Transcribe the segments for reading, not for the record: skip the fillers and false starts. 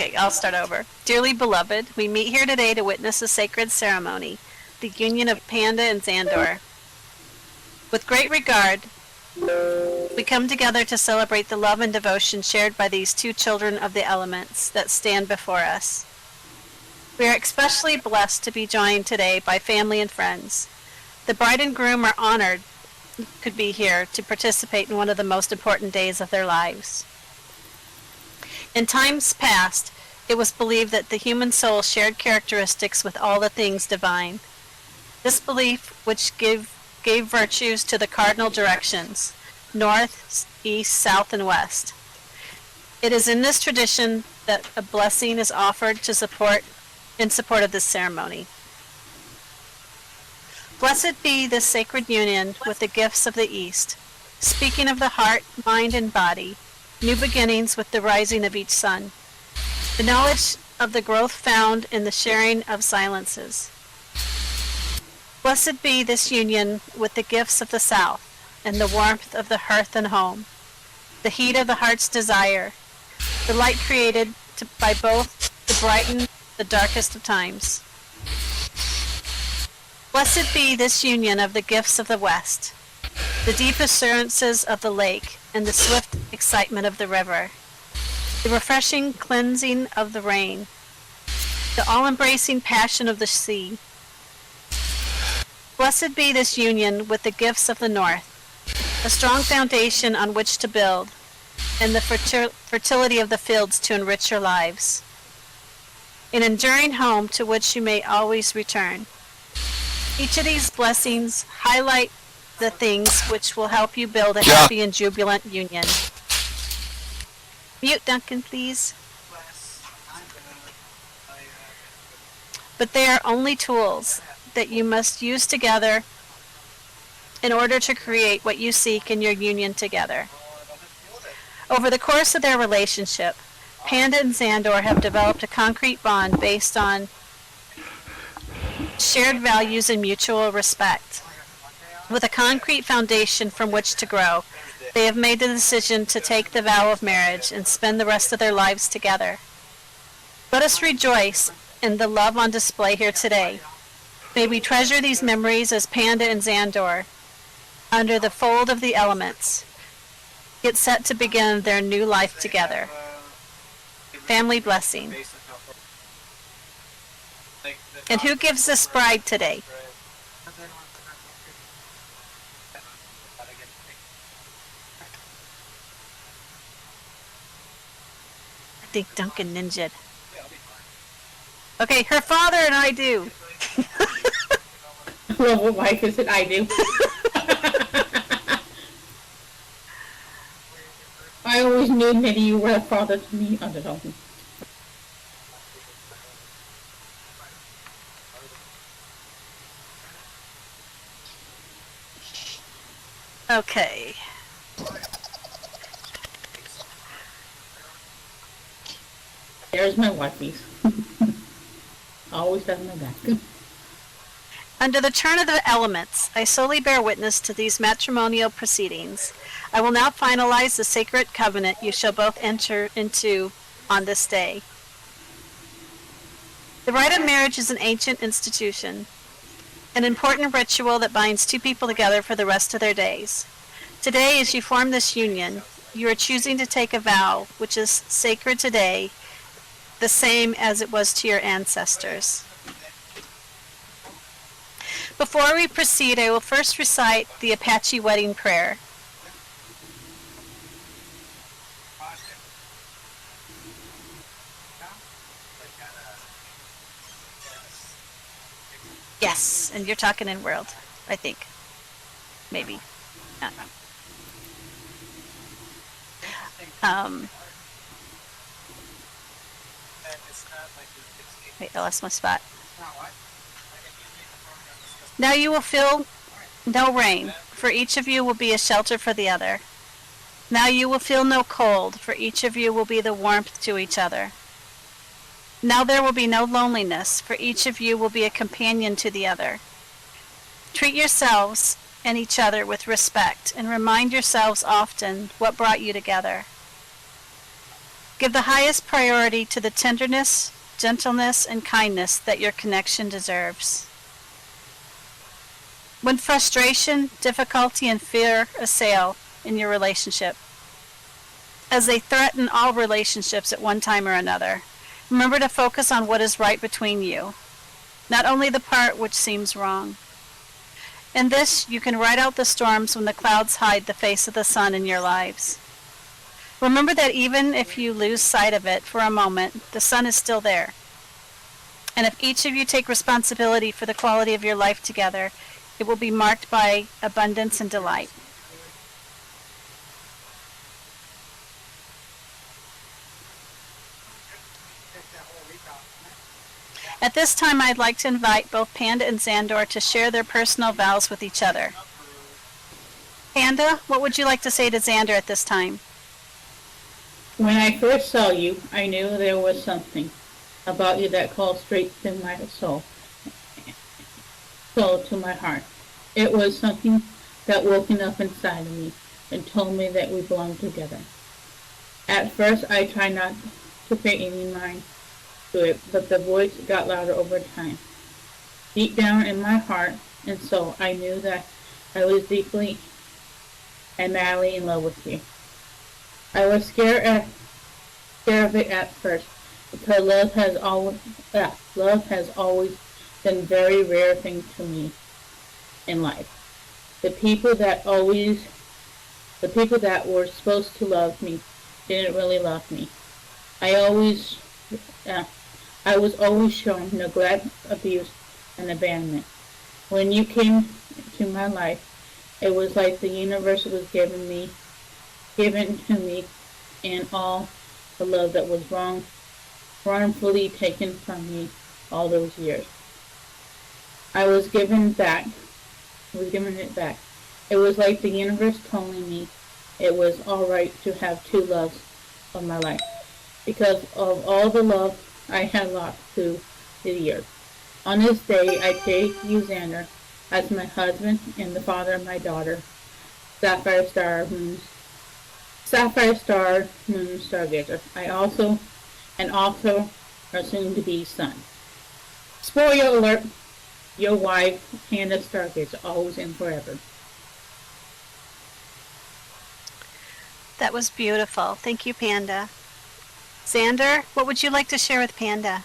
Okay, I'll start over. Dearly beloved, we meet here today to witness a sacred ceremony, the union of Panda and Zandor. With great regard, we come together to celebrate the love and devotion shared by these two children of the elements that stand before us. We are especially blessed to be joined today by family and friends. The bride and groom are honored could be here to participate in one of the most important days of their lives. In times past, it was believed that the human soul shared characteristics with all the things divine. This belief, which gave virtues to the cardinal directions, north, east, south, and west. It is in this tradition that a blessing is offered in support of this ceremony. Blessed be this sacred union with the gifts of the East, speaking of the heart, mind, and body, new beginnings with the rising of each sun, the knowledge of the growth found in the sharing of silences. Blessed be this union with the gifts of the South, and the warmth of the hearth and home, the heat of the heart's desire, the light created by both to brighten the darkest of times. Blessed be this union of the gifts of the West, the deep assurances of the lake and the swift excitement of the river, the refreshing cleansing of the rain, the all-embracing passion of the sea. Blessed be this union with the gifts of the North, a strong foundation on which to build, and the fertility of the fields to enrich your lives. An enduring home to which you may always return. Each of these blessings highlight the things which will help you build a happy and jubilant union. Mute, Duncan, please. But they are only tools that you must use together in order to create what you seek in your union together. Over the course of their relationship, Panda and Zandor have developed a concrete bond based on shared values and mutual respect. With a concrete foundation from which to grow, they have made the decision to take the vow of marriage and spend the rest of their lives together. Let us rejoice in the love on display here today. May we treasure these memories as Panda and Zandor, under the fold of the elements, get set to begin their new life together. Family blessing. And who gives this bride today? I think Duncan ninja'd. Okay, her father and I do. Well, what wife is it? I do. I always knew that you were a father to me. I don't know. Okay. There's my wifeys. Always has my back. Under the turn of the elements, I solely bear witness to these matrimonial proceedings. I will now finalize the sacred covenant you shall both enter into on this day. The rite of marriage is an ancient institution, an important ritual that binds two people together for the rest of their days. Today, as you form this union, you are choosing to take a vow which is sacred today, the same as it was to your ancestors. Before we proceed, I will first recite the Apache wedding prayer. Yes, and you're talking in world, I think. Maybe. I don't know. Wait, I lost my spot. Now you will feel no rain, for each of you will be a shelter for the other. Now you will feel no cold, for each of you will be the warmth to each other. Now there will be no loneliness, for each of you will be a companion to the other. Treat yourselves and each other with respect, and remind yourselves often what brought you together. Give the highest priority to the tenderness, gentleness, and kindness that your connection deserves. When frustration, difficulty, and fear assail in your relationship, as they threaten all relationships at one time or another, remember to focus on what is right between you, not only the part which seems wrong. In this, you can ride out the storms when the clouds hide the face of the sun in your lives. Remember that even if you lose sight of it for a moment, the sun is still there. And if each of you take responsibility for the quality of your life together, it will be marked by abundance and delight. At this time, I'd like to invite both Panda and Zandor to share their personal vows with each other. Panda, what would you like to say to Zandor at this time? When I first saw you, I knew there was something about you that called straight to my soul to my heart. It was something that woken up inside of me and told me that we belonged together. At first, I tried not to pay any mind to it, but the voice got louder over time. Deep down in my heart and soul, I knew that I was deeply and madly in love with you. I was scared of it at first, because love has always been a very rare thing to me in life. The people that were supposed to love me didn't really love me. I was always shown neglect, abuse, and abandonment. When you came to my life, it was like the universe was given to me, and all the love that was wrongfully taken from me all those years. I was given it back. It was like the universe telling me it was all right to have two loves of my life, because of all the love I had lost through the years. On this day, I take you, Xander, as my husband and the father of my daughter, Sapphire Star Moon Stargazer. I also our soon-to-be son. Spoiler alert, your wife, Panda Stargazer, always and forever. That was beautiful. Thank you, Panda. Xander, what would you like to share with Panda?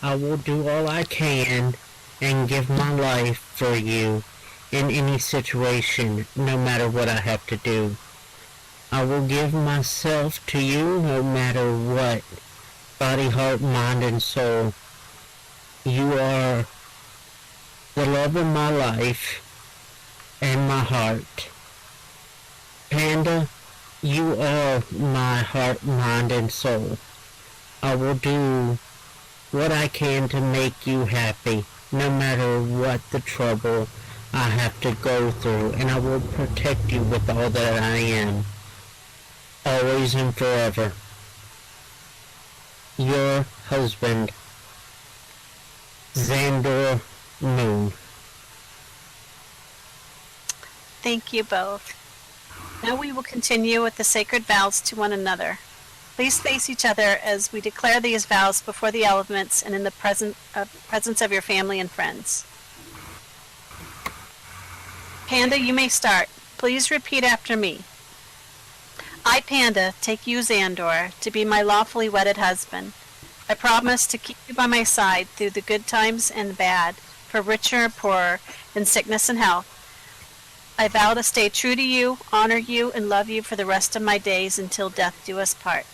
I will do all I can and give my life for you in any situation, no matter what I have to do. I will give myself to you no matter what, body, heart, mind, and soul. You are the love of my life and my heart. Panda, you are my heart, mind, and soul. I will do what I can to make you happy, no matter what the trouble I have to go through, and I will protect you with all that I am, always and forever. Your husband, Zandor Moon. Thank you both. Now we will continue with the sacred vows to one another. Please face each other as we declare these vows before the elements and in the presence of your family and friends. Panda, you may start. Please repeat after me. I, Panda, take you, Zandor, to be my lawfully wedded husband. I promise to keep you by my side through the good times and the bad, for richer or poorer, in sickness and health. I vow to stay true to you, honor you, and love you for the rest of my days until death do us part.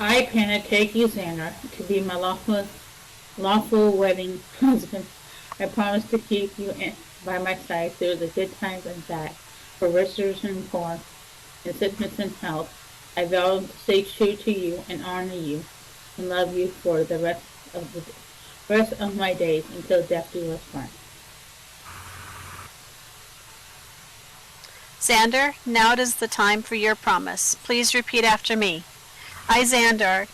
I, Panda, take you, Xander, to be my lawful wedding husband. I promise to keep you by my side through the good times and bad, for richer and poor, in sickness and health. I vow to stay true to you and honor you and love you for the rest of my days until death do us part. Zandor, now it is the time for your promise. Please repeat after me. I, Zandor,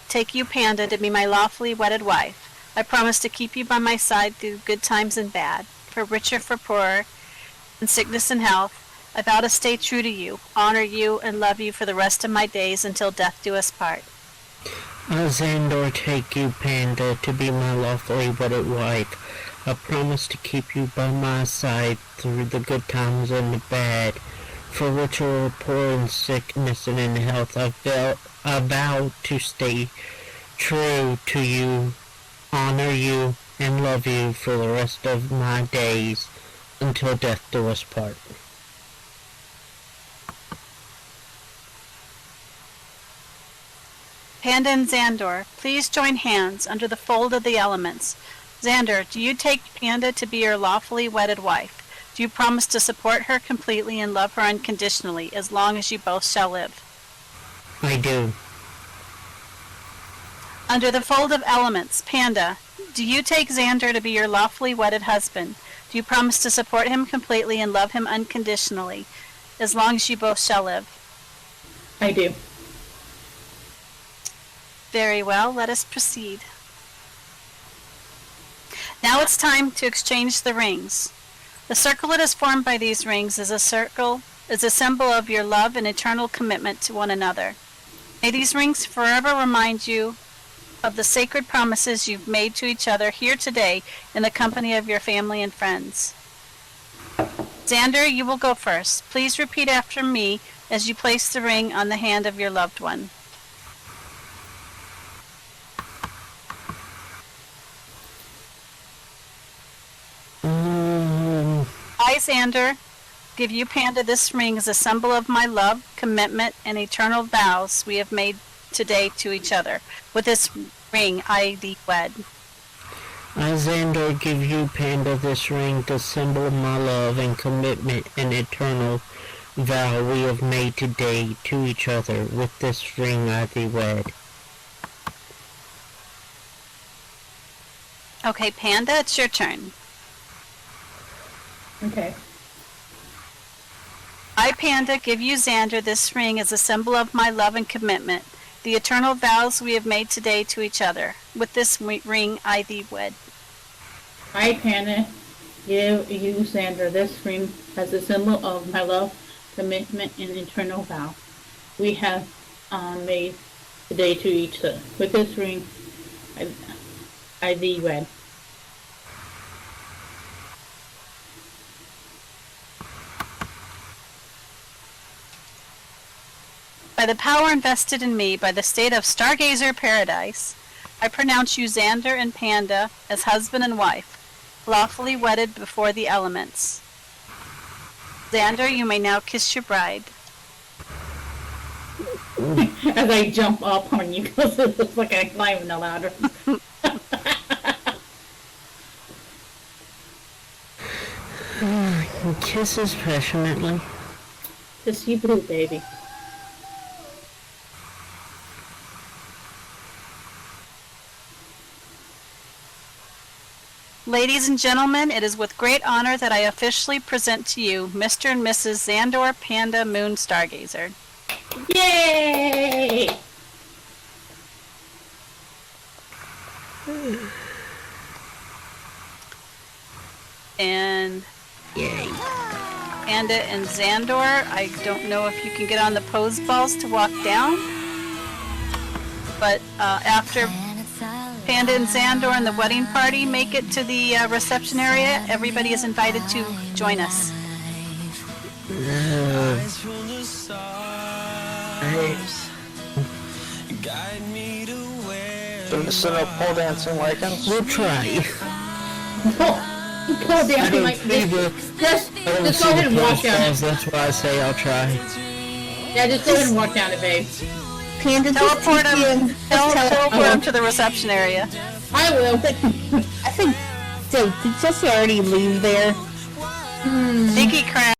take you, Panda, to be my lawfully wedded wife. I promise to keep you by my side through good times and bad, for richer, for poorer, in sickness and health. I vow to stay true to you, honor you, and love you for the rest of my days until death do us part. I, Zandor, take you, Panda, to be my lawfully wedded wife. I promise to keep you by my side through the good times and the bad. For richer or poor in sickness and in health, I vow to stay true to you, honor you, and love you for the rest of my days until death do us part. Panda and Zandor, please join hands under the fold of the elements. Zandor, do you take Panda to be your lawfully wedded wife? Do you promise to support her completely and love her unconditionally as long as you both shall live? I do. Under the fold of elements, Panda, do you take Zandor to be your lawfully wedded husband? Do you promise to support him completely and love him unconditionally as long as you both shall live? I do. Very well, let us proceed. Now it's time to exchange the rings. The circle that is formed by these rings is a symbol of your love and eternal commitment to one another. May these rings forever remind you of the sacred promises you've made to each other here today in the company of your family and friends. Zandor, you will go first. Please repeat after me as you place the ring on the hand of your loved one. I, Zandor, give you, Panda, this ring as a symbol of my love, commitment, and eternal vows we have made today to each other. With this ring, I thee wed. I, Zandor, give you, Panda, this ring, the symbol of my love and commitment and eternal vow we have made today to each other. With this ring, I thee wed. Okay, Panda, it's your turn. Okay. I, Panda, give you, Zandor, this ring as a symbol of my love and commitment, the eternal vows we have made today to each other. With this ring, I thee wed. I, Panda, give you, Zandor, this ring as a symbol of my love, commitment, and eternal vow we have made today to each other. With this ring, I thee wed. By the power invested in me by the state of Stargazer Paradise, I pronounce you, Zandor and Panda, as husband and wife, lawfully wedded before the elements. Zandor, you may now kiss your bride. As I jump up on you because it looks like I'm climbing the ladder. Kisses passionately. Kiss you blue, baby. Ladies and gentlemen, it is with great honor that I officially present to you Mr. and Mrs. Zandor Panda Moon Stargazer. Yay! And Yay. Panda and Zandor, I don't know if you can get on the pose balls to walk down, but after Panda and Zandor and the wedding party make it to the reception area, everybody is invited to join us. So instead of pole dancing like him, We'll try. Pole dancing like just go ahead and walk down. That's why I say I'll try. Yeah, just go ahead and walk down it, babe. Panda, just Teleport take him, him. Just teleport teleport him to the reception area. I will. I think, did Jesse already leave there? Nikki Crown.